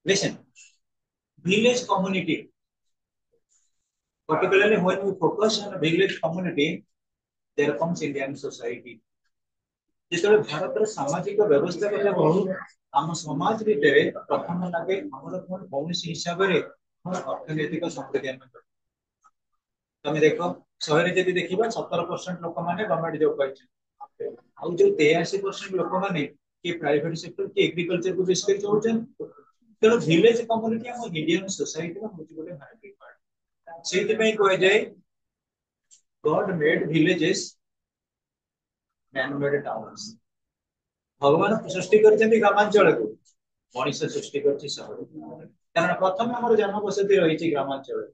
Listen, village community, particularly when we focus on a village community, there comes Indian society. जिते भारत सामाजिक व्यवस्था कथा कहू आम समाज भितर प्रथम लगे आम कौन हिसाब से अर्थनैतिक समृद्धि तुम देख शहर जब देखा 17% लोक मैंने गवर्नमेंट जॉब पाई आउ जो 83% लोक मैंने कि प्राइवेट सेक्टर कि एग्रीकल्चर को बेस कर तेणु विलेज कम्युनिटी आम इंडियन सोसाइटी हूँ गोटे मैटर पार्ट से कह जाए God made villages man made towns भगवान सृष्टि कर ग्रामांचल को मनीष सृष्टि कर कारण प्रथम आम जनबसति रही ग्रामांचल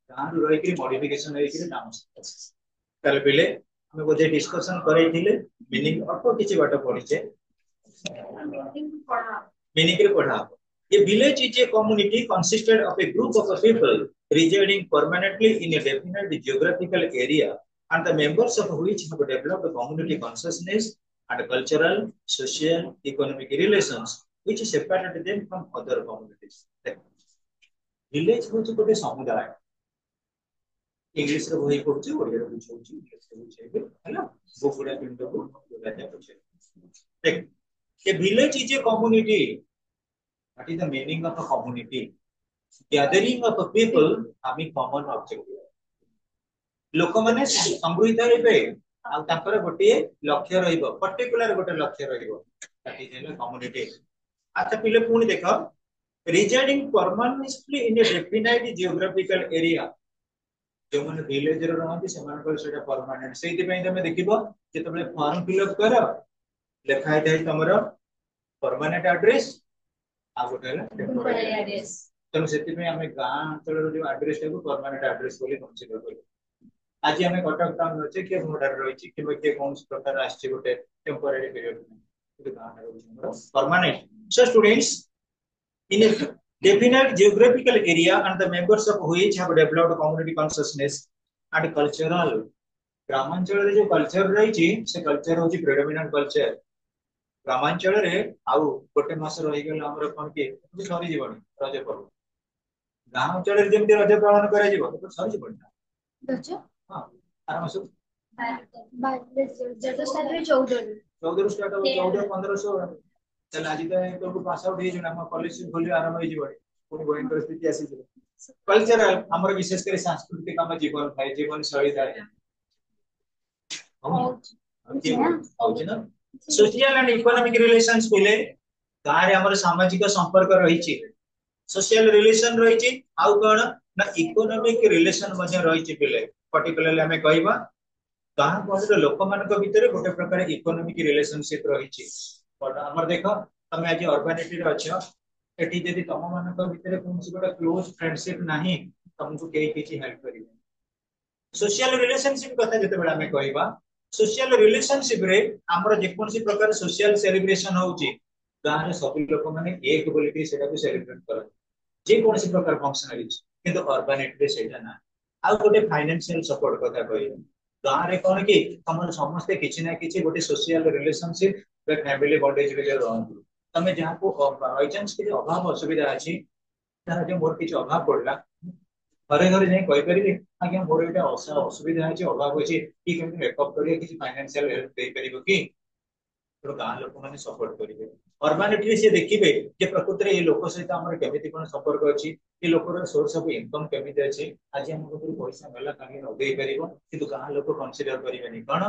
गाँव रही मॉडिफिकेशन टाउन पिले हमें बोधे डिस्कशन करते मीनिंग अल्प किसी बाट पढ़ीचे मीनिंग रे पढ़ा A village is a community consisted of a group of people residing permanently in a definite geographical area and the members of which have developed community consciousness and cultural, social, economic relations which separate them from other communities. Village होची गोटे समुदाय English रे बही पढुची ओडिया रे बुझौची English रे बुझेबे हैला गोकुड़ा पिंड को बुझाते बुझे देख ए village is a community What is the meaning of a community? Gathering of a people having common objective. लोक माने संगृहित हेबे आ ताकर गोटे लक्ष्य रहइबो पर्टिकुलर गोटे लक्ष्य रहइबो दैट इज ए कम्युनिटी अच्छा पिले पुनी देखो residing permanently in a definite geographical area जो माने विलेज रे रहंती सेमान को सेटा परमानेंट सेति पई तमे देखिबो जेतबे फॉर्म फिल अप कर लेखा है तमरो परमानेंट एड्रेस आ गोटे टेम्पोररी एड्रेस तेणु से गाँ अंचल जो address time permanent address consider कर आज आम कटक टाउन अच्छे किए भडार रही किए कौन प्रकार आसे गोटे temporary period permanent so students in definite geographical area and the members of which have developed community consciousness and cultural ग्रामांचल जो कल्चर रही से कल्चर होची प्रेडोमिनेंट कल्चर ग्रामांचल रे आउ गोटे मास रही गेल हमर कोन के सरी जीवन रज पर्व ग्रामांचल रे जेमति रज पालन करे जीव तो सरी जीवन रज हां आर मास जेतो स्टार्ट रे 14 स्टार्ट हो 14 1500 चल आज तो को पास आउट हे जो हम कॉलेज खोली आरंभ हे जीवन कोन गोइन परिस्थिति आसी जीव कल्चरल हमर विशेष कर सांस्कृतिक हम जीवन थाए जीवन शैली थाए हम ना सोशल एंड इकोनॉमिक रिलेशंस पहिले गाँ रे हमर सामाजिक संपर्क रही छि सोशल रिलेशन रही छि आउ कोन ना इकोनॉमिक रिलेशन मध्ये रही छि पहिले पर्टिकुलरली हमें कहबा गाँ गहर लोक मानक भीतर गोटे प्रकार इकोनॉमिक रिलेशनशिप रही छि हमर देखो तमे आज अर्बानिटी रे अछो एठी जदी तम मानक भीतर कोनसी गोटे क्लोज फ्रेंडशिप नाही तुमको केही किछि हेल्प करिवे सोशल रिलेशनशिप कथा जते बेला हमें कहबा सोशल रिलेशनशिप रे हमर जेकोनसी प्रकार सोशल सेलिब्रेशन होउची गाँ रे सब लोक माने एक बोलिके सेटा को सेलिब्रेट करन जे कोनसी प्रकार फंक्शन अछि किंतु अर्बानिटी रे सेटा ना आ गोटे फाइनेंशियल सपोर्ट कथा कहै गाँ रे कोन कि हमर समस्त किछि ना किछि गोटे सोशल रिलेशनशिप बे फैमिली बॉन्डेज रे रहंतु तमे जहां को बाय चांस के अभाव असुविधा अछि तारा जे मोर किछि अभाव पड़ला घरे घरे जाई कहि परिबे आज्ञा मोर एटा असुविधा अछि अभाव अछि कि केमि मेकअप करिया किछि फाइनेंशियल हेल्प देई परिबो कि तो गाँ लोक माने सपोर्ट करिवे अर्बानिटी से देखिबे जे प्रकृति रे ए लोक सहित हमर केमिति कोन संपर्क अछि ए लोकर सोर्स ऑफ इनकम केमिति अछि आज हम को पैसा मेला काहे न देई परिबो किंतु गाँ लोक कंसीडर करिवेनी कोन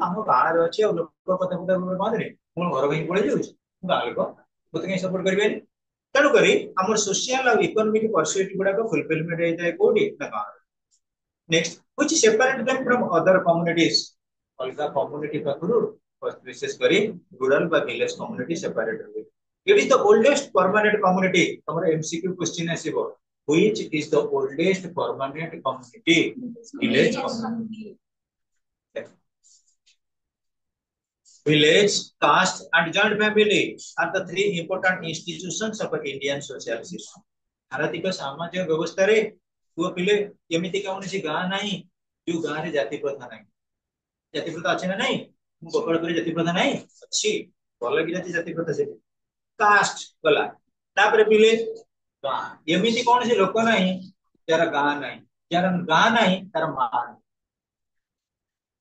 हम गाँ रे अछि लोक कथा कथा माने मो घर भाई पड़े जाउछ गाँ लोक मते सपोर्ट करिवे तेणु करी हमर सोशल और इकोनॉमिक परस्यूट गुडा को फुलफिलमेंट हे जाय कोडी ना गाँ next which separate them from other communities अलगा कम्युनिटी पाखरु विशेष करी रूरल बा विलेज कम्युनिटी सेपरेट होय it is the oldest permanent community हमर एमसीक्यू क्वेश्चन आसीबो which is the oldest permanent community village community village caste and joint family are the three important institutions of Indian social system भारतीय सामाजिक व्यवस्था रे वो पिले एमिति कौन सी गाँ नहीं जो गाँ रे जाति प्रथा नहीं जाति प्रथा अच्छे ना नहीं गोपालपुर जाति प्रथा नहीं अच्छी भल कि जाति प्रथा से कास्ट गला तापर विलेज गाँ एमती कौन से लोक नहीं जार गाँ नहीं जार गाँ नहीं तार मां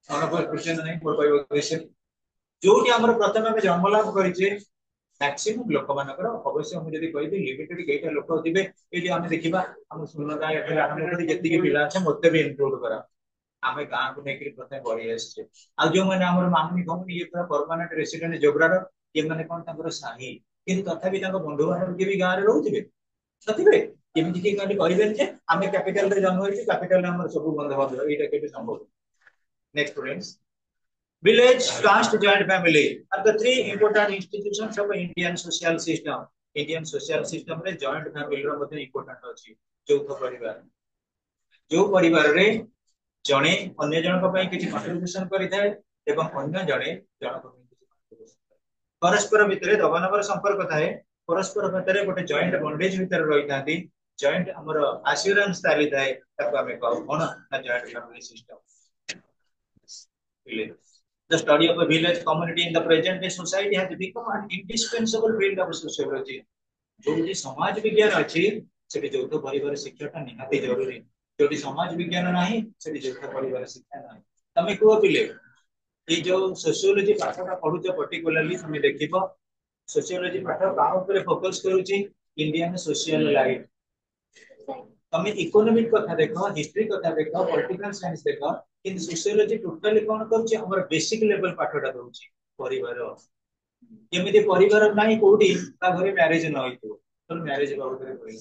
क्वेश्चन नहीं मोर कहबो उद्देश्य जोटी हमर प्रथम में जन्म लाभ करिचे मैक्सिमम लोक मानकर अवश्य हम जदी कहबी लिमिटेड केटा लोक दिबे एली हम देखिबा हम सुनता एठे आरंभ करी जति के पिला छै मते भी इंक्लूड करा आमे गाँ को नेकरी प्रथम बढ़ी आछे आ जो माने हमर मामनी भमनी ये पूरा परमानेंट रेसिडेंट जोग्रार ये माने कोन तांकर साही किंतु तथापि तांको बंधु बांधव के भी गाँ रे रहउथिबे तथिबे केमिति के गाली कहबेन जे आमे कैपिटल रे जन्म होइछि कैपिटल रे हमर सब बंधु बांधव एटा केबे संभव next students village caste joint family are the three important institutions of Indian social system Indian social system रे joint family रो मध्ये important अछि चौथ परिवार जो परिवार रे जणे अन्य जनक पई किछि कंट्रीब्यूशन करिथाय एवं अन्य जणे जनक पई किछि कंट्रीब्यूशन परस्पर भितरे दबनबर संपर्क थाए परस्पर भितरे गोटे जॉइंट बॉन्डेज भितरे रहितांती जॉइंट हमर एश्योरेंस ताली थाए ताको हमें कहू कोन ना joint family system The study of a village community in the present day society has become an indispensable field of sociology. जो समाज विज्ञान अच्छी से जो परिवार शिक्षाटा निहाती जरूरी जो समाज विज्ञान नहीं से जो परिवार शिक्षा नहीं तमे को पिले ये जो सोशियोलॉजी पाठटा पढुछ पर्टिकुलरली तुम देखिबो सोशियोलॉजी पाठ का ऊपर फोकस करूची इंडियन सोशल लाइफ तमे इकोनॉमिक कथा देखो हिस्ट्री कथा देखो पॉलिटिकल साइंस देखो किंतु सोशियोलॉजी टोटली कोन करूची हमर बेसिक लेवल पाठटा दउची परिवार केमिति परिवार नाही कोठी ता घरे मैरिज न होइतो तो मैरिज बाबत रे कहि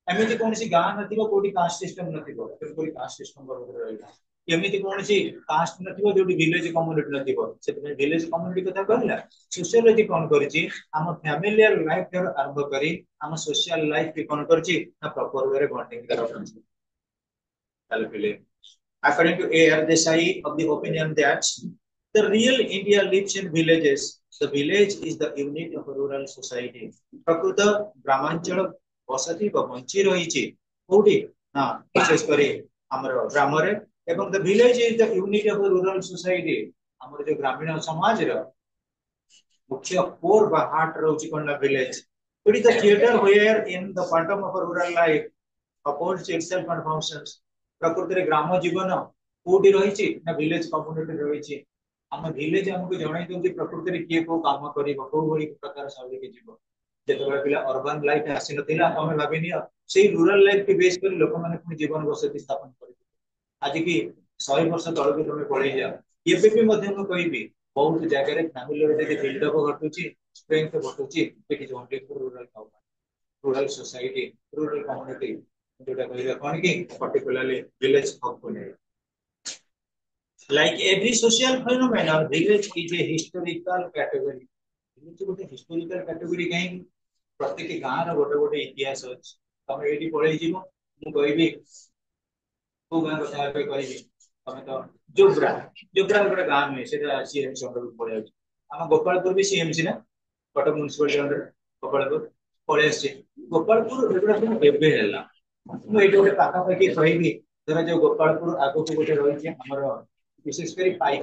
एमिति कोनसी गां नथिबो कोठी कास्ट सिस्टम नथिबो तो कोई कास्ट सिस्टम बाबत रे रहिला केमिति कोनसी कास्ट नथिबो जोडी विलेज कम्युनिटी नथिबो से विलेज कम्युनिटी कथा कहला सोशियोलॉजी कोन करची हम फैमिलियर लाइफ रे आरंभ करी हम सोशल लाइफ के कोन करची ना प्रॉपर वे रे बॉन्डिंग करछि ताले according to A.R. Desai of the opinion that the real India lives in villages. The village is the unit of a rural society. प्रकृत ग्रामांचल बसति बंची रही कोठी ना विशेष करे हमर ग्राम रे एवं the village is the unit of a rural society. हमर जो ग्रामीण समाज रो मुख्य कोर बा हार्ट रहउची कोन village. It is the theater where in the phantom of a rural life upholds itself and functions. प्रकृति रे ग्राम जीवन कोठी रहिछि ना विलेज कम्युनिटी रहिछि हम विलेज हमको जणाई दउछि प्रकृति रे के को काम करिवो को भली प्रकार शैली के जीव जेतबे पिला अर्बन लाइफ आसी नथिला हम भाबिनी से रूरल लाइफ के बेस पर लोक माने पुनी जीवन बसति स्थापन करि आज की 100 वर्ष तळ के तमे पळै जा एबे भी मध्य हम कहिबी बहुत जगह रे फैमिली रे जे बिल्डअप घटुछि स्ट्रेंथ घटुछि it is only for rural society rural community जोटा कहले कोन की particularly village community like every social phenomenon village is a historical category village गोटे historical category कहीं प्रत्येक गाँ रो गोटे गोटे इतिहास अछि तमे एठी पळै जीवो मु कहबी को गाँ कथा पे कहबी तमे तो जोग्रा जोग्रा गोटे गाँ में सेटा सीएम संदर्भ पळै अछि हम गोपालपुर भी सीएमसी ना कटक म्युनिसिपलिटी अंडर गोपालपुर पळै अछि गोपालपुर एगुडा सब एबे हैला मु एठी गोटे पाखा पाखी कहबी धर जो गोपालपुर आगो को गोटे रही छै हमर विशेष करी पाइक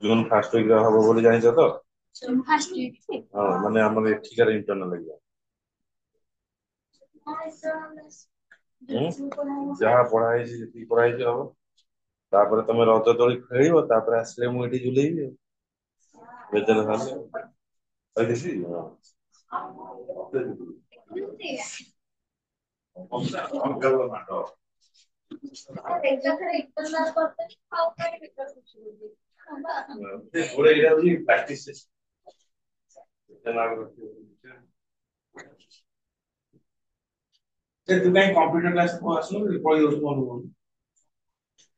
जून फास्ट वीक रे हबो बोली जानिଛ तो फास्ट वीक हां माने हमर एठिकार इंटरनल एग्जाम जहाँ पढ़ाई जी पढ़ाई जी हबो तापर तमे रज दोली खेलिबो तापर आसले मु एठी झुलेइबी बेदल खाले आई दिसी हां पूरे इधर भी प्रैक्टिस से तू कहीं कंप्यूटर क्लास को आसनो पढ़ी दोस्त मन को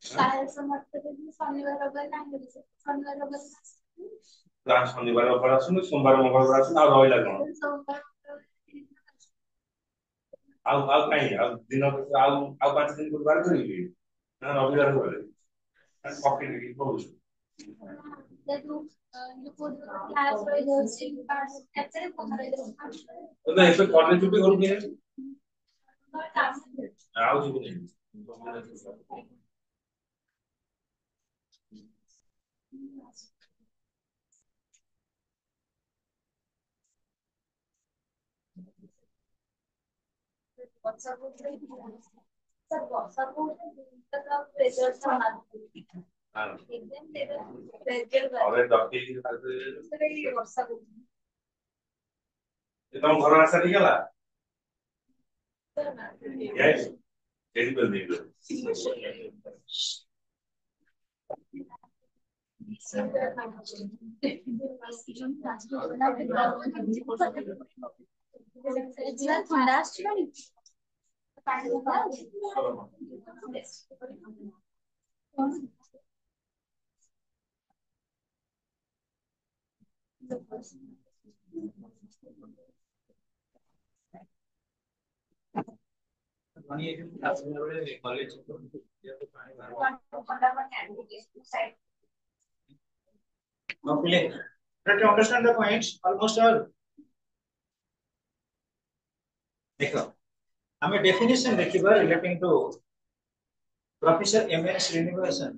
काल समस्त दिन शनिवार रविवार नहीं शनिवार रविवार क्लास शनिवार रविवार आसनो सोमवार मंगलवार आसनो आ रहिला कोन आउ कहीं आउ दिन आउ 5 दिन गुरुवार करिबी ना रविवार करे कॉपी नहीं पढ़ू तो ऐसे कॉलेज भी करू के आउ जी नहीं अरे डॉक्टर की बात ये तुम घर आसा ठीक है यस एडी कर दी ठंडा college okay try to understand the points almost all देखो हमें डेफिनेशन देखिबा relating to professor M N Srinivasan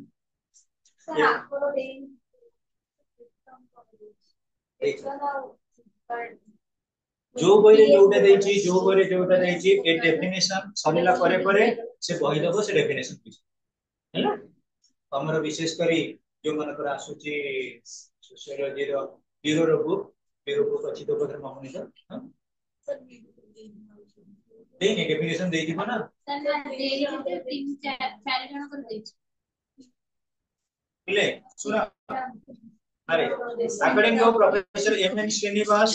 जो बहिरे जोटा देछि जो बहिरे जोटा देछि ए डेफिनेशन सरिला परे से बहि दबो से डेफिनेशन की हैला हमर विशेष करी जो मन कर आसुची सोशियोलॉजी रो ब्यूरो बुक अछि तो बदर मामूली हां देने डेफिनेशन दे दिबो ना दे तीन चार जण कर देछि ले सुना अरे according to Professor M. N. Srinivas,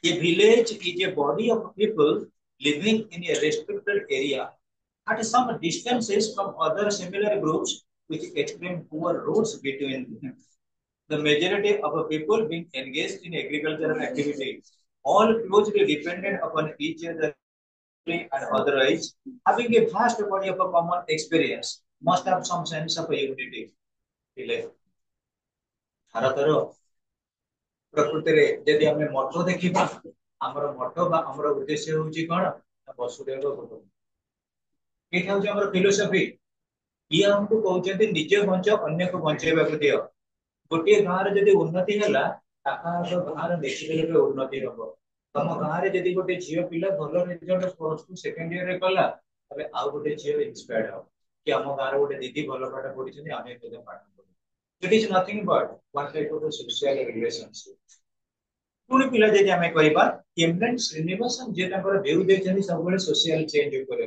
a village is a body of people living in a restricted area at some distances from other similar groups with extreme poor roads between them. The majority of the people being engaged in agricultural activities, all closely dependent upon each other and otherwise, having a vast body of a common experience, must have some sense of a unity. भारतर प्रकृति रे यदि हमें मठ देखिबा हमर मठ बा हमर उद्देश्य होची कोन वसुदेव कुटुंब एठा होची हमर फिलोसफी ये हमको कहउछन्ति निजे बंच अन्य को बंचेबा को दियो गोटे गां रे यदि उन्नति हला ताका गां रे नेचुरल उन्नति हबो तम गां रे यदि गोटे झियो पिला भलो रिजल्ट प्लस 2 सेकंड ईयर रे कला तबे आउ गोटे झियो इंस्पायर्ड हो कि हम गां रे गोटे दीदी भलो पाठ पढिछन्ति आमे तो पाठ It is nothing but one type of a social relationship. पुणी पिला जदि हमें कहबा एमएन श्रीनिवासन जे ताकर व्यू देछनि सब बेले सोशल चेंज ऊपर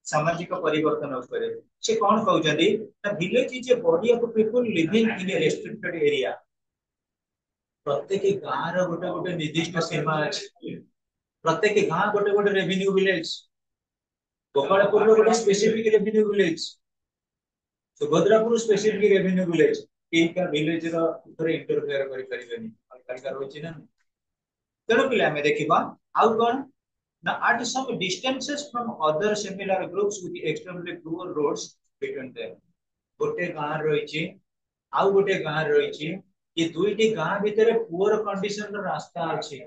सामाजिक परिवर्तन ऊपर से कोन कहउछन्ति the village is a body of people living in a restricted area प्रत्येक गां रो गोटे गोटे निर्दिष्ट सीमा अछि प्रत्येक गां गोटे गोटे रेवेन्यू विलेज गोपालपुर रो गोटे specific revenue village Subhadrapur specific revenue village एका विलेज रो ऊपर इंटरफेयर करि परिबेनी अलग होछि ना तेणु पिला हमें देखिबा आउ कोन ना at some distances from other similar groups with extremely poor roads between them गोटे गां रहिछि आउ गोटे गां रहिछि ये दुईटी गां भितरे पुअर कंडीशन रो रास्ता अछि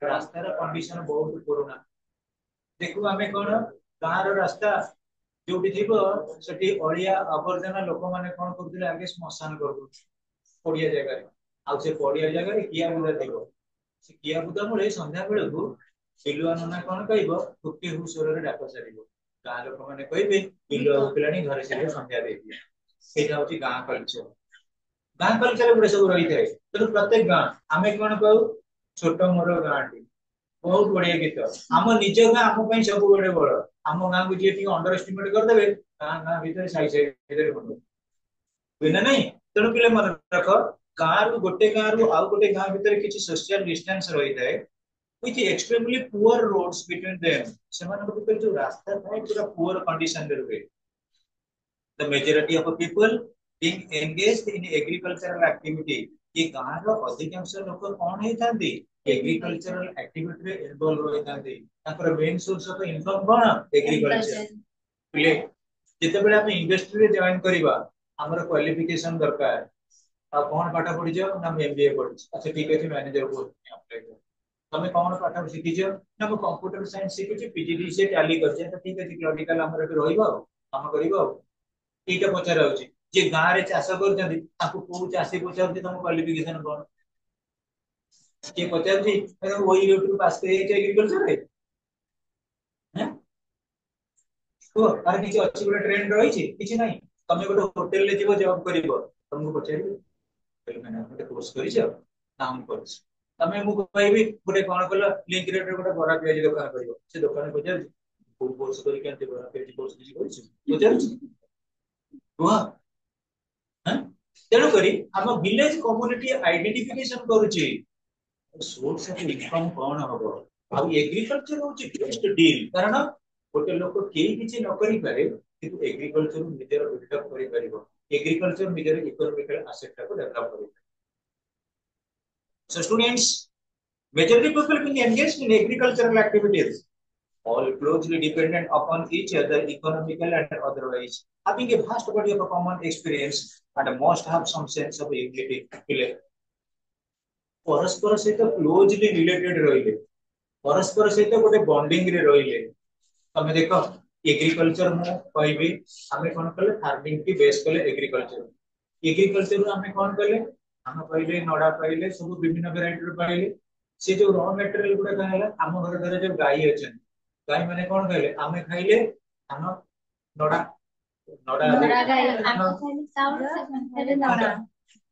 रास्ता रो कंडीशन बहुत पुराना देखु हमें कोन गां रो रास्ता जोटी थीबो सेठी ओलिया आवर्जना लोक माने कोन करथिले आगे स्मशान करथु पड़िया जगह आउ से पड़िया जगह किया बुदा देव से किया बुदा मुळे संध्या बेल को बिलुआ नना कौन कहब फुके हु स्वर डाक सार गाँ लोक मैंने कहे बिलुआ उठिलानी घरे से संध्या दे दिए हूँ गाँ कल्चर गाँ कल्चर गुड़े सब रही है तेणु प्रत्येक गाँ आम कौन कहू छोट मोर गाँ टी बहुत बढ़िया गीत आम निज गाँ आम सब बड़े बड़ आम गाँ को जी अंडर एस्टिमेट करदे गाँ गाँ भर साई साई हुए ना नहीं तेणु पिले मन रख गाँ रु गोटे गाँ रु आउ गोटे गाँ भितर किसी सोशल डिस्टेंस रही है which extremely poor roads between them ସେମାନଙ୍କ ଭିତରେ जो रास्ता थाए पूरा poor condition रे रुहे the majority of people being engaged in agricultural activity ये गाँ रो अधिकांश लोक कौन हे थांती एग्रीकल्चरल एक्टिविटी रे इन्वॉल्व होई थांती ताकर मेन सोर्स ऑफ इनकम कौन एग्रीकल्चर पिले जेते बेले हम इंडस्ट्री रे जॉइन करबा हमर क्वालिफिकेशन दरकार आ कौन पाठ पढ़ी जाओ ना एमबीए पढ़ी अच्छा ठीक है मैनेजर को अप्लाई कर तमे कौन पाठ शिखी जाओ ना मैं कंप्यूटर साइंस शिखी पीजीडी से टैली कर जे ठीक है क्लरिकल हमर एटे रहइबो काम करइबो एटा पचार होची जे गाँ रे चाष करजंदी ताको को चाषी पचार तुम क्वालिफिकेशन कौन के पचार जी वो यूट्यूब पास करे एग्रीकल्चर रे हैं को आर किछि अछि गोटे ट्रेंड रही छि किछि नाही तमे गोटे होटल ले जीवो जॉब करिवो तुमको पचारिबो मैंने गोटे कोर्स करि छ काम करछ तमे मु कहबी गोटे कोन कल लिंक रेट रे गोटे बड़ा पेज दुकान करिवो से दुकान पचार को कोर्स करि केनते बड़ा पेज कोर्स किछि करिछ पचार हुआ हैं तेणु करी हम विलेज कम्युनिटी आइडेंटिफिकेशन करूची सोर्स ऑफ इनकम कौन हबो आ एग्रीकल्चर होची बेस्ट डील कारण गोटे लोक केही किछि न करि पारे किंतु एग्रीकल्चर निजर बिल्डअप करि परिबो एग्रीकल्चर निजर इकोनॉमिकल एसेट को डेवलप करि so students majority people being engaged in agricultural activities all closely dependent upon each other economical and otherwise having a vast body of a common experience and must have some sense of unity परस्पर सहित closely related रहिले परस्पर सहित गोटे bonding रे रहिले तमे देखो एग्रीकल्चर मु कहबी हमें कोन कले फार्मिंग की बेस कले एग्रीकल्चर हमें कोन कले हम पहले नडा पाइले सब विभिन्न वैरायटी रे पाइले से जो रॉ मटेरियल गुडा कहला हम घर घर जो गाय अछन गाय माने कोन कहले हमें खाइले हम नडा नडा गाय हम खाइले चावल से खाइले नडा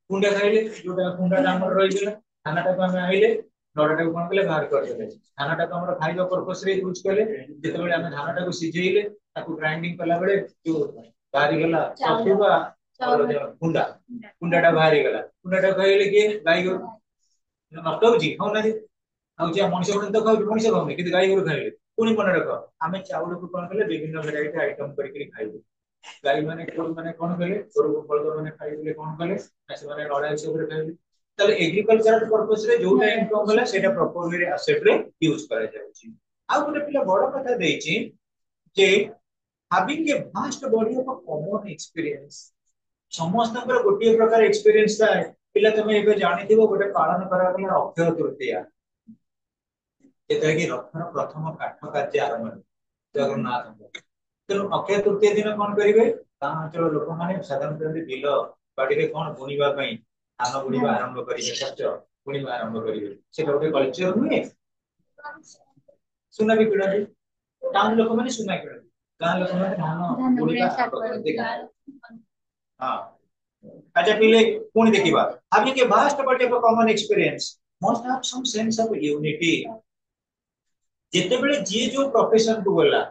कुंडा खाइले जोटा कुंडा हमर रहि गेला खानाटा को हम आइले नडाटा को कोन कले बाहर कर देले खानाटा को हमर खाइबा पर्पस रे यूज कले जेते बेले हम खानाटा को सिझेइले ताको ग्राइंडिंग कला बेले जो बाहर गेला सतुवा कुंडा कुंडाटा बाहर गेला कुंडाटा खाइले के गाय गो नष्ट होजी हो ना आउ जे मनुष्य गुण तो खाउ मनुष्य खाउ कि गाय गो खाइले पुनी मन रख हमें चावल को कोन कले विभिन्न वैरायटी आइटम करके खाइबो गाय माने कोन कले गोरु को फल माने खाइले कोन कले से माने नडा हिसाब रे खाइले तले एग्रीकल्चरल पर्पस रे जो टाइम इनकम होला सेटा प्रॉपर वे एसेट रे यूज करा जाउची आ गोटे पिला बड़ कथा देछि जे having a vast body of common experience समस्त गोटे प्रकार एक्सपीरियंस था पिला तमे एबे जानिथिबो गोटे पालन करा गला अक्षय तृतीया जेता कि रथर प्रथम काठ कार्य आरंभ जगन्नाथ तेणु अक्षय तृतीय दिन कौन करेंगे गाँ अंचल लोक मैंने साधारणतः बिल बाड़ी में कौन बुणवा धान बुणवा आरंभ करेंगे शस्य बुणवा आरंभ करेंगे से गोटे कल्चर नुहे सुना भी किणती टाउन लोक मैंने सुना किणती गाँ लोक मैंने धान बुणवा हाँ अच्छा पिले पुणी देखिबा having a vast body of common experience must have some sense of unity जेते बेले जे जो प्रोफेशन को गला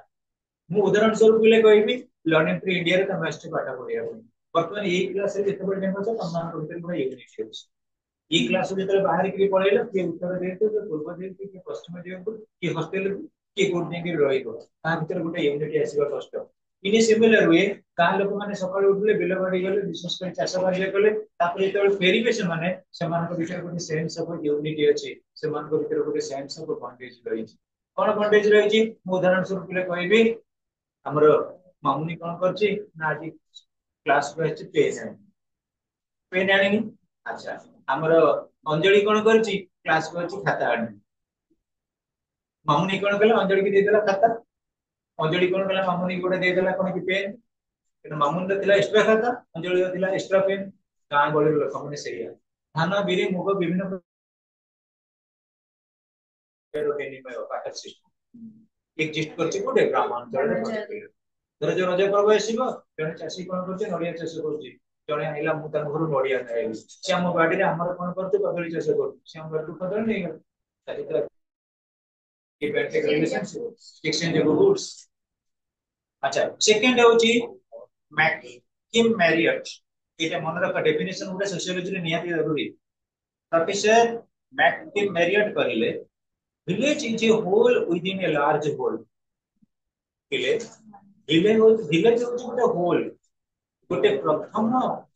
मु उदाहरण स्वरूप पिले कहबी लर्निंग फ्री इंडिया रे तमास्टे पाठ पढिया वर्तमान ए क्लास रे जेते बेले देखो तमान को भीतर पूरा यूनिटी अछि ए क्लास रे जेते बाहर के पढेला के उत्तर देते तो पूर्व देते के पश्चिम देते के हॉस्टल के कोड के रहिबो ता भीतर गोटे यूनिटी आसीबा कष्ट इने सिमिलर वे का लोक माने सकाळ उठले बिल बाड़ी गले विशेष कर चाष कार्य कले तापर जेते फेरिबे से माने समान को भीतर गोटे सेंस ऑफ यूनिटी अछि समान को भीतर गोटे सेंस ऑफ बॉन्डेज रही कोन बॉन्डेज रही उदाहरण स्वरूप पिले कहबी हमर मामुनी कोन करछि ना आज क्लास को अछि पेन आनी अच्छा हमर अंजलि कोन करछि क्लास को अछि खाता आनी मामुनी कोन कले अंजलि के दे देला खाता अंजलि कोन कले मामुनी गोटे दे देला कोन की पेन मामुन रे थिला एक्स्ट्रा खाता अंजलि रे थिला एक्स्ट्रा पेन गाँ गहली लोक मैंने से धान बिरी मुग विभिन्न विनिमय बाटर सिस्टम एक्जिस्ट करछि कोटे ग्रामांचल रे धर जो रज पर्व आसीबो जने चाषी कोन करछि नडिया चाष करछि जने आइला मु तार घरु नडिया खाइली से हम बाडी रे हमर कोन करछि कदली चाष करछि से हम बाडी कदली नै ताकि तो depend relationship exchange of goods अच्छा सेकंड होछि मैकिम मैरियट एटा मन रख डेफिनेशन गुडा सोशियोलॉजी रे नियाती जरूरी प्रोफेसर मैकिम मैरियट करिले village is a whole within a large whole village village होची गोटे whole गोटे प्रथम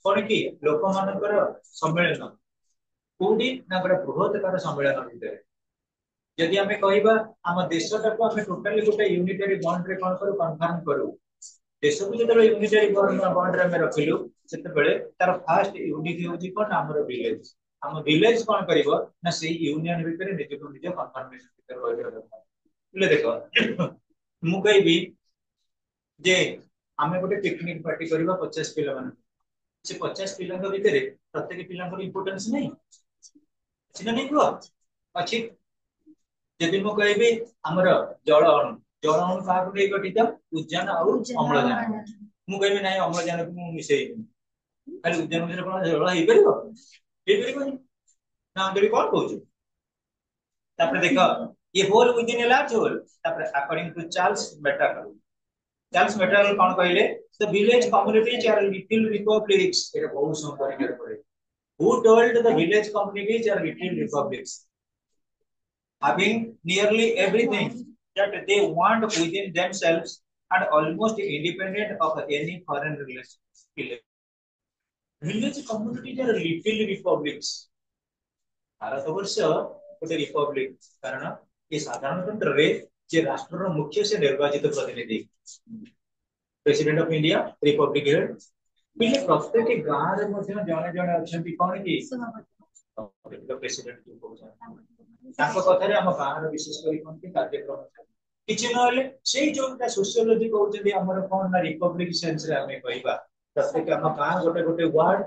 कोन की लोक मानकर सम्मेलन कोडी ना गोटे बृहत्तर सम्मेलन भितर यदि हमें कहबा हम देशटा को हमें टोटली गोटे यूनिटरी बॉन्ड रे कोन करू कन्फर्म करू देश को जते यूनिटरी बॉन्ड रे हम रखिलु सेते बेले तार फर्स्ट यूनिट होची कोन हमर विलेज हम विलेज कोन करिवो ना से यूनियन भितर निजे को निजे कन्फर्मेशन भितर होइबो दरकार ले देखो मु कहबी जे आमे गोटे पिकनिक पार्टी करबा 50 पिला मान से 50 पिला के भितर प्रत्येक पिला को इंपोर्टेंस नहीं सिना नहीं को अछि यदि मु कहबी हमर जल अणु का को नै गठित उद्यान और अम्लजान मु कहबी नाही अम्लजान को मु मिसेई खाली उद्यान भितर कोन जल हेइ परबो ना अंदर कौन कहूँ तापर देखो ये whole within a large whole तापर अकॉर्डिंग टू चार्ल्स मेटाल कौन कहले the village communities are little republics एटा बहुत सम परिकर पड़े who told the village communities are little republics having nearly everything that they want within themselves and almost independent of any foreign relations village communities are little republics Bharat वर्ष गोटे Republic कारण ये साधारणतंत्र रे जे राष्ट्र मुख्य से निर्वाचित प्रतिनिधि president of India Republic head बिले प्रत्येक गांव रे मध्ये जने जने अछंती कोन की प्रेसिडेंट की कहउछन ताको कथा रे हम गांव रे विशेष करी कोन की कार्यक्रम किछि नहले सेही जोटा सोशियोलॉजी कहउछन हमर कोन ना रिपब्लिक सेंस रे हमें कहबा प्रत्येक हम गांव गोटे गोटे वार्ड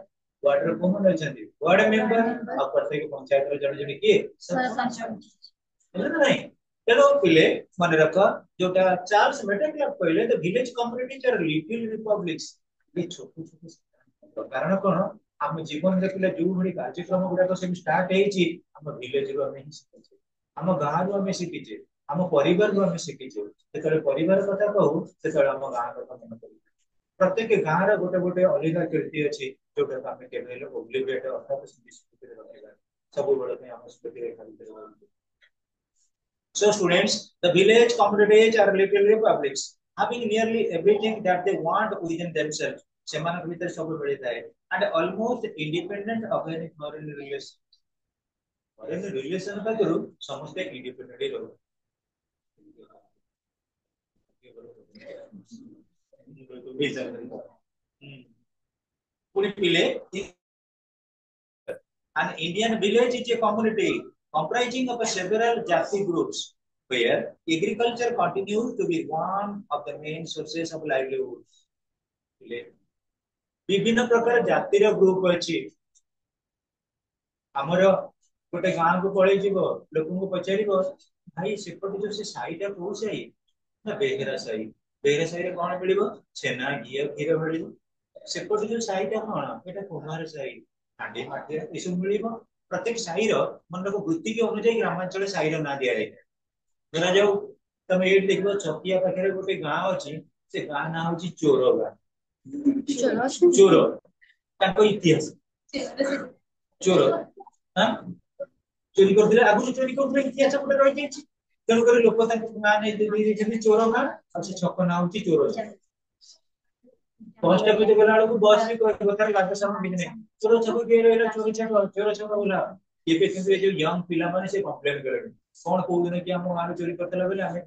रे कोन अछंती वार्ड मेंबर आ प्रत्येक पंचायत रे जने जने की सरपंच हेले नहीं तेनो पिले मन रख जोटा चार्ल्स मेटाल कहले the village communities are little republics ये छोटे छोटे कारण कोन हम जीवन देखले जो भली कार्यक्रम गुडा तो से स्टार्ट हेची हम विलेज रो हम शिखिचे हम गांव रो हम शिखिचे हम परिवार रो हम शिखिचे जेतले परिवार कथा कहू सेतले हम गांव कथा मन करी प्रत्येक गांव रे गोटे गोटे अलग कृति अछि जोटा हम केबेले ओब्लिगेट अर्थात संस्कृति रे रखेगा सब बळे में हम संस्कृति रे खाली So students, the village communities are little republics, having nearly everything that they want within themselves. सेमान भीतर सब मिलता है and almost independent of any foreign relation. Foreign relation का करो समझते independent ही रहो. पूरी पिले an Indian village is a community comprising of several Jati groups where agriculture continues to be one of the main sources of livelihood. विभिन्न प्रकार जातिर group अछि हमर गोटे गांव को पळै जीवो लोकन को पचारिबो भाई सेपट जो से साईटा को साई ना बेगरा साई रे कोन मिलिबो छेना घी खीर मिलिबो सेपट जो साईटा कोन एटा कुमार साई हांडी माटी इसु मिलिबो प्रत्येक साई रो मन को वृत्ति के अनुसार ग्रामांचल साई रो ना दिया रे जरा जाऊ तमे एट देखबो चकिया पाखरे गोटे गांव अछि से गांव ना होची चोरगा चोर ताको इतिहास चोर हां चोरी करथिले आगु चोरी करथिले इतिहास पटे रहि जायछि तेनु करे लोक ताको ना नै देबी जेति चोर गां आ से छक ना होची चोर पोस्ट ऑफिस गेला को बस भी कोतार लाग सम बिजने चोर छक के रहला चोर छक बोला ये पे किंतु जो यंग पिला माने से कंप्लेन करे कोन को दिन कि हम माने चोरी करथला बेले हमें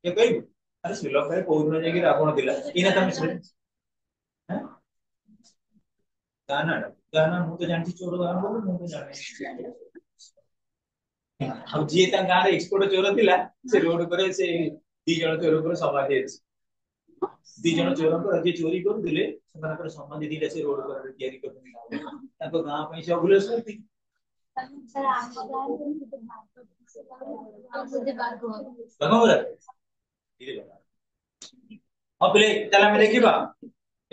ये कहि अरे सिलो करे को दिन जे कि रावण दिला इना तमे गाना गाना मु तो जानती चोर गाना बोल मु तो जाने अब जे ता गाना एक्सपोर्ट चोर थिला से रोड करे से दी जण चोर पर समाधि अछि ଦି जन चोर जे चोरी करुले संबंधी दीटा से रोड पर तैयारी करते गाँ से अभुलेस करती हाँ पिले चल आम देखा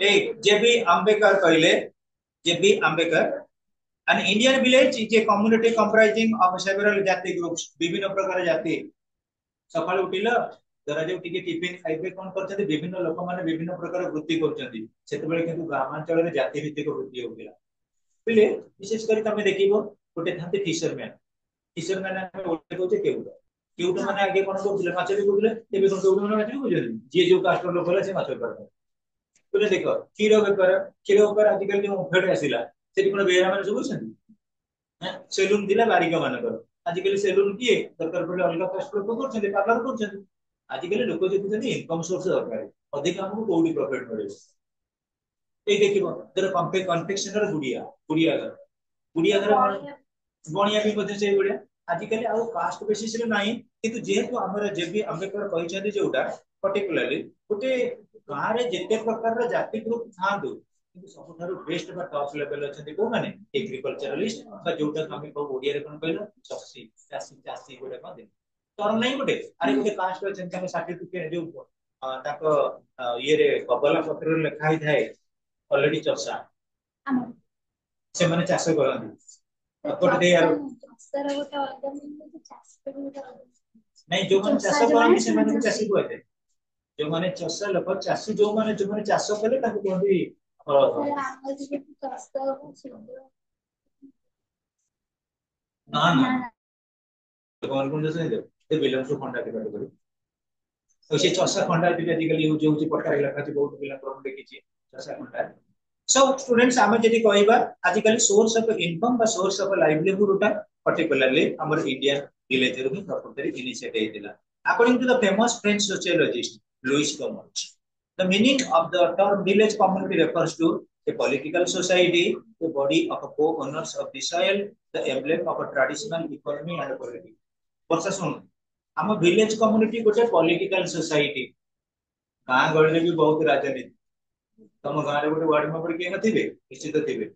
जे.बी. आम्बेडकर कहले JB. Ambedkar an Indian village is a community comprising of several jati groups विभिन्न प्रकार जाति सकाळ उठिला जरा जो टिके टिफिन खाइबे कोन करछथि विभिन्न लोक माने विभिन्न प्रकार वृत्ति करछथि सेतबेले किंतु ग्रामांचल रे जाति भित्तिक वृत्ति होगिला पिले विशेष करी तमे देखिबो गोटे थांते फिशरमैन हम ओटे कहउछे केउट केउट माने आगे कोन करथिले माछ भी करथिले एबे कोन केउट माने माछ भी करथिले जे जो कास्टर लोक होला से माछ करथिले पिले देखो क्षीर बेपार आजिकल जो ओफेड आसिला सेठी कोन बेरा माने सब छथि सेलून दिला बारिका मानकर आजिकल सेलून किए दरकार पड़े अलग कास्ट लोक करछथि पार्लर करछथि आजिकल लोक देखुछथि इनकम सोर्स दरकार अधिक हमको कोडी प्रॉफिट मिले ए देखिबो जर कन्फेक्शनर गुड़िया घर बणिया भी मते से गुड़िया आजिकल आउ कास्ट बेसिस रे नाही किंतु जेहेतु हमर जेबी अंबेडकर कहिछथि जेउटा पर्टिकुलरली गोटे गाँ रे जेते प्रकार रे जाति ग्रुप थांदु किंतु सबठारु बेस्ट बा टॉप लेवल अछथि को माने एग्रीकल्चरलिस्ट बा जोटा हम को ओडिया रे कोन कहलो चासी गोटे कोन तोर नहीं गोटे अरे गोटे कास्ट अछन तमे सर्टिफिकेट जो ताको ये रे कबला पत्र रे लिखा ही थाए ऑलरेडी चसा से माने चाष करंदी अकोट दे यार सर गोटे अलग मिले चाष नहीं जो माने चाष करंदी से माने चासी कहते जो माने चसा लोक चासी जो माने चाष कले ताको कहंदी ना ना कौन कौन जैसे they belong to Khanda category तो से चसा खंडा भी आजिकल यूज होउची पट्टारे लखा छी बहुत बिला क्रम देखिची चसा खंडा सो स्टूडेंट्स आमे जदी कहबा आजिकल सोर्स ऑफ इनकम बा सोर्स ऑफ लाइवलीहुड उटा पर्टिकुलरली हमर इंडियन विलेज रे भी प्रॉपर्टी इनिशिएट हेतिला according to the famous French sociologist Louis कॉमर्स the meaning of the term village community refers to a political society, a body of co-owners of the soil, the emblem of a traditional economy and politics. वर्षा सुन हम village community गोटे political society गाँ गहली भी बहुत राजनीति तुम गाँव में गोटे वार्ड मेंबर किए नथिबे निश्चित थिबे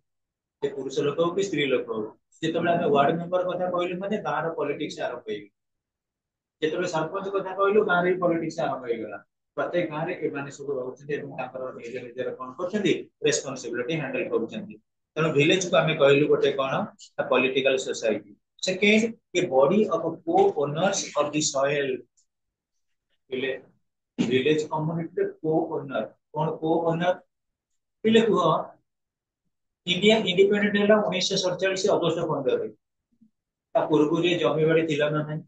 से पुरुष लोक हो कि स्त्री लोक हो जेतबेले हम वार्ड मेंबर कथा कहलु माने गाँ रो पॉलिटिक्स आरंभ होई जेतबेले सरपंच कथा कहलु गाँ रे पॉलिटिक्स आरंभ होई गला प्रत्येक गाँ रे एमाने सब रहउछथि एवं ताकर निजे निजे कोन करछथि रेस्पोंसिबिलिटी हैंडल करछथि तनो विलेज को हमें कहलु गोटे कोन political society second a body of co-owners of the soil village community co-owner कोन को-ओनर पिले को इंडिया इंडिपेंडेंट होला 1947 अगस्त 15 रे ता पूर्व रे जमीबाड़ी थिला ना नहीं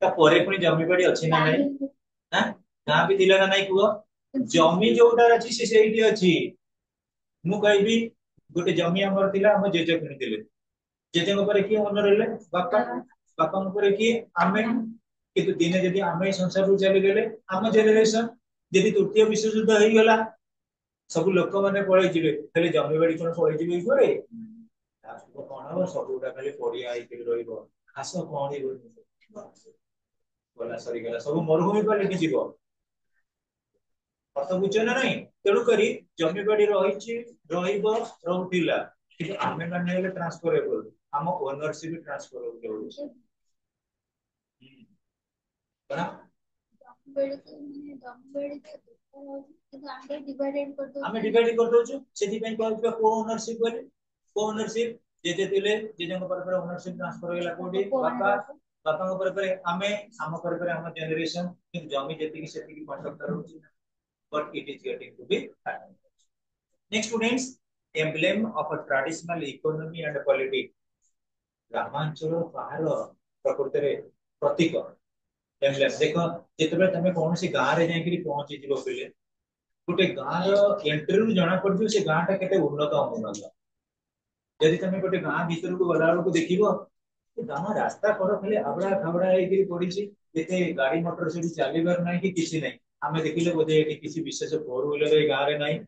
ता परे पुनी जमीबाड़ी अछि ना नहीं हां गां भी थिला ना नहीं कुओ जमी जोटा अछि से सेठी अछि मु कहबी गोटे जमी हमर थिला हम जेजे किनिथिले जेजे ऊपर की ओनर हेले बापा ऊपर की आमे किंतु दिने जदी आमे संसार रु चली गेले हम जनरेशन जदी तृतीय विश्व युद्ध होई गेला सब लोक माने पळै जिवे खाली जमीबाड़ी कोन पळै जिवे घरे ताको कोन हो सबुटा खाली पड़िया आई के रहिबो खास कोन ही बोला सरी गेला सब मरुभूमि पर लेके जीवो अर्थ बुझ ना नहीं तेणु करी जमीबाड़ी रहिछि रहिबो रहउतिला कि आमे माने हेले ट्रांसफरेबल हम ओनरशिप ट्रांसफर हो जाउछि बना हमें डिवाइड कर दोछु सेति पे कहबा को ओनरशिप बोले को ओनरशिप जेते दिले जेजंग पर ओनरशिप ट्रांसफर होइला कोडी बापा पर हमें हम पर हम जनरेशन कि जमी जेति कि सेति कि कॉन्ट्रैक्टर होछि but it is getting to be happening. Next students, emblem of a traditional economy and politics. ग्रामांचल बाहर प्रकृति रे प्रतीक एम्ब्लेम देखो जेतबे तमे कोन सी गां रे जाय कि पहुंची जिवो पहिले गोटे गां रो एंट्री रु जाना पड़जो से गां टा केते उन्नत उन्नत यदि तमे गोटे गां भीतर को गला को देखिबो गां रास्ता पर खाली आबड़ा खबड़ा हे कि पड़ी छी एते गाड़ी मोटर से चलीबर नाही कि किछि नाही हमें देखिले बोधे किसी विशेष फोर व्हीलर गाँ रे नहीं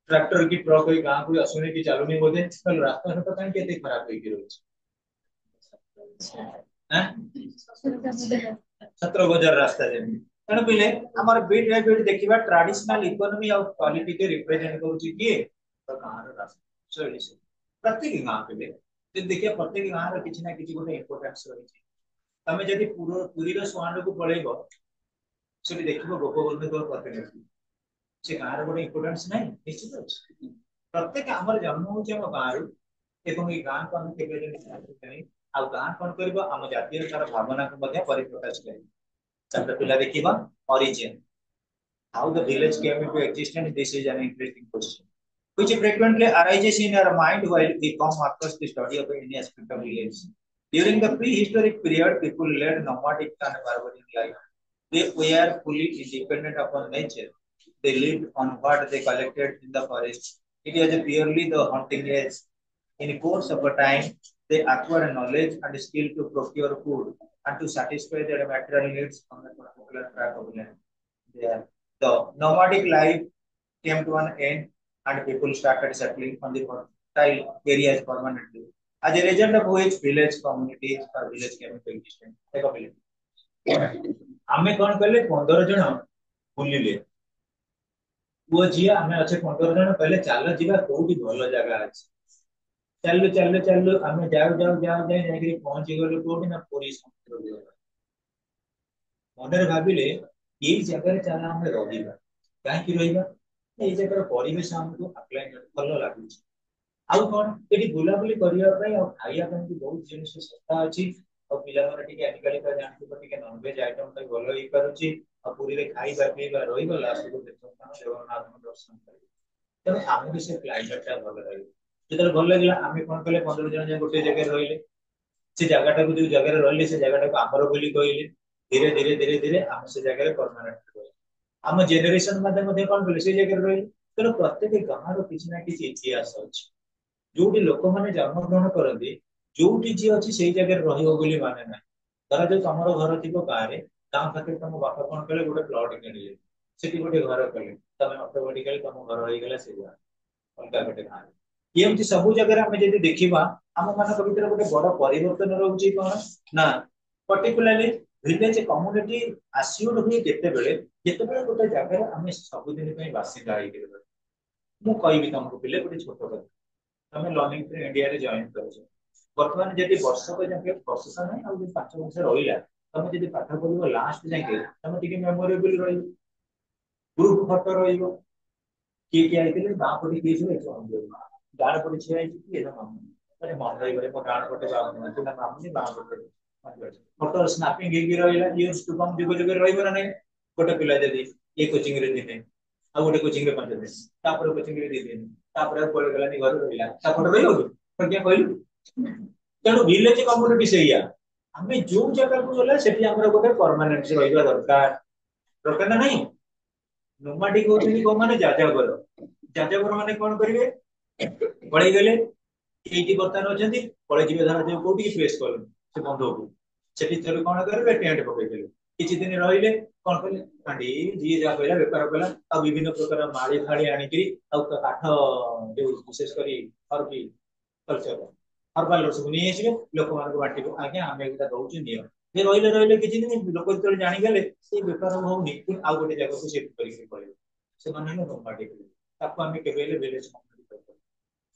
ट्रैक्टर की ट्रक गाँ को आसुनी कि चलुनी बोधे कल रास्ता घाट कहीं केते खराब होई कि रहछ हैं 17 बजार रास्ता जे तेणु पिले हमर बीट बाय बीट देखिबा ट्रेडिशनल इकोनॉमी और क्वालिटी के रिप्रेजेंट करूची किए तो गाँव रो राष्ट्र शैली से प्रत्येक गाँव पिले जे देखिए प्रत्येक गाँव रो किछि ना किछि गोटे इंपोर्टेंस रहिछि तमे जदि पुरी रो स्वान को पळेबो सेठी देखिबो गोपबंधु को प्रतिनिधि से गाँव रो गोटे इंपोर्टेंस नै निश्चित अछि प्रत्येक हमर जन्म होछि हम गाँव रो एवं ये गाँ को हम केबे जने आ गाँ कोन करबो हम जातीयतार भावना को मध्ये परिप्रकाश करिबो चंद्र पिला देखिबा origin how the village came into existence. This is an interesting question which frequently arises in our mind while we come across the study of any aspect of village. During the prehistoric period, people led nomadic and barbarian life. They were fully independent upon nature. They lived on what they collected in the forest. It was purely the hunting age. In course of a time, they acquired knowledge and skill to procure food and to satisfy their material needs on a particular tract of land. There, the nomadic life came to an end and people started settling on the fertile areas permanently. As a result of which village communities or village came into existence. Take a village. आमे कौन कले 15 जन बुलिले पुओ झिया आमे अच्छे 15 जन कहले चालो जीवा कोठी भलो जगह अछि चलो चलो चलो आमे जाऊ जाऊ जाऊ जाई जाई पहुंची गलो कोठी ना पूरी समुद्र मनरे भाबिले ये जगह रे चला हम रहिबा काहे कि रहिबा ए जगह परिवेश हमको अप्लाई भलो लागुची आउ कोन एठी बुलाबुली करिया पई आ खाइया पई भी बहुत जिनिस सस्ता अछि और पिला माने टिके आजिकली का जानते हो टिके नॉनवेज आइटम तो भलो ही करूची और पूरी रे खाइबा पीबा रहिबा लास्ट को देखो जगन्नाथ दर्शन करी तब आमे भी से क्लाइमेट ता भलो रही जेतर भलो लागला आमे कोन कले 15 जन जे गोटे जगह रहिले से जगहटा को जो जगह रे रहिले से जगहटा को आमर बोली कहले धीरे धीरे धीरे धीरे हम से जगह रे परमानेंट रहिले हम जनरेशन मध्ये कोन बोले से जगह रहिले तेनो प्रत्येक गाँ रो किछि ना किछि इतिहास अछि जोटी लोक माने जन्म ग्रहण करते जोटी जी अच्छी से जगह रहिबो बोली माने ना धर जो तमरो घर थिबो गारे गाँ खातिर तम बापा कोन कले गोटे प्लॉट किनिले सेठी गोटे घर कले तमे ऑटोमेटिकली तम घर होई गेला से जा अलगा गोटे गाँ ये हमति सब जगह हम जदी देखिबा हम मानक भीतर गोटे बड़ परिवर्तन रहउची कोन ना पर्टिकुलरली विलेज कम्युनिटी आस्यूड हुई जेते बेले गोटे जगह हम सब दिन पई बासिंदा होई गेल मु कहिबी तुमको पिले गोटे छोट कथा तमे लर्निंग फ्री इंडिया रे जॉइन करछो वर्तमान जदि वर्ष को जाके प्रोसेस नै आ 5 वर्ष रहिला तमे जदि पाठ पढिबो लास्ट जाके तमे टिके मेमोरेबल रहिबो ग्रुप फोटो रहिबो के आइतिले बा पडी के छै गाड़ पडी छै आइ कि एदा मामू अरे मन रहि गरे mo गाड़ पटे बा तुना मामू बा पटे फोटो स्नैपिंग गिर रहिला यूज टू कम जुग जुग रहिबो ना नै गोटे पिला जदि ए कोचिंग रे दिने आ गोटे कोचिंग रे 5 दिन तापर कोचिंग रे 2 दिन तापर पळे गलानी घर रहिला ता फोटो रहियो तो क्या कहलु तेणु विलेज कम्युनिटी सेया हमें जो जगह को गला सेठी हमर गोटे परमानेंट रहिबा दरकार दरकार ना नहीं नोमाडिक होती को माने जाजागर माने कोन करिवे पळै गेले एठी बर्तन अछंती पळै जिवे धर जे कोठी की प्लेस कल से बंधो को सेठी चलो कोन करबे टेंट पकई देले किछि दिन रहिले कोन करले कांडी जी जा कहला व्यापार कला आ विभिन्न प्रकार माळी थाळी आनिकरी आ काठ जो विशेष करी हरबी कल्चर हर्बाल रस को नहीं आसिबे लोक मान को बाटी को आज्ञा हम एकटा दउछु नियो जे रहिले रहिले किछि दिन लोक जतरे जानि गेले से व्यापार होउनी पुन आ गोटे जगह को शिफ्ट करी पळे से माने न नोमाडिक ताको हम केबेले विलेज कम्युनिटी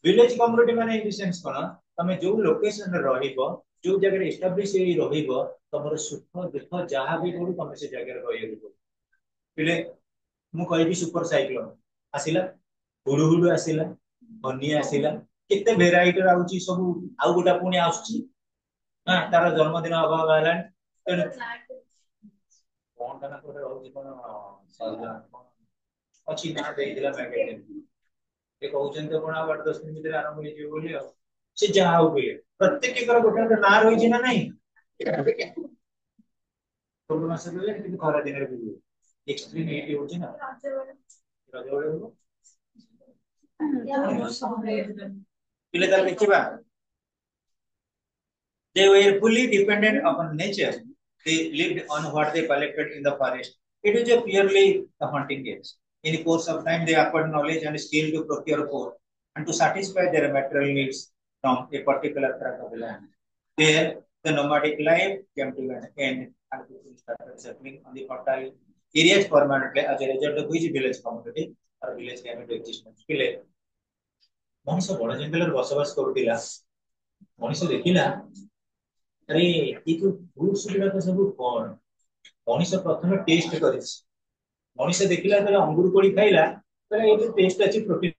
विलेज कम्युनिटी माने इन सेंस कोन तमे जो लोकेशन रे रहिबो जो जगह एस्टैब्लिश हे रहिबो तमरो सुख दुख जहा भी पडु तमे से जगह रे रहिबो पिले मु कहिबी सुपर साइक्लोन आसिला हुडु हुडु आसिला बन्या आसिला केते भेराइटी आउची सब आउ गोटा पुणी आउची हां तार जन्मदिन अभाव हलान तेणु कोन kana कोरे रहउची कोन साजा अछि ना देई दिला मैगजीन ए कहउचन तो कोन आ 8-10 दिन भीतर आरंभ होई जे बोली से जहा हो गए प्रत्येक के गोटे ना रही ना नहीं तो मास गले कि खरा दिन रे भी एक्सट्रीम एटी होची ना रजोळे हो पिले तार देखिबा they were fully dependent upon nature they lived on what they collected in the forest it is a purely the hunting case in the course of time they acquired knowledge and skill to procure food and to satisfy their material needs from a particular tract of land there the nomadic life came to an end and people started settling on the fertile areas permanently as a result of which village community or village came into existence ପିଲେ ମଣିଷ ବଡ ଜଙ୍ଗଲରେ ବସବାସ କରୁଥିଲା ମଣିଷ ଦେଖିଲା ଆରେ ଏ ଯୋଉ ଫ୍ରୁଟ୍ସ ଗୁଡାକ ସବୁ କଣ ମଣିଷ ପ୍ରଥମେ ଟେଷ୍ଟ କରିଛି ମଣିଷ ଦେଖିଲା ଯେତେବେଳେ ଅଙ୍ଗୁର କୋଳି ଖାଇଲା କହିଲା ଏଇ ଯୋଉ ଟେଷ୍ଟ ଅଛି ପ୍ରୋଟିନ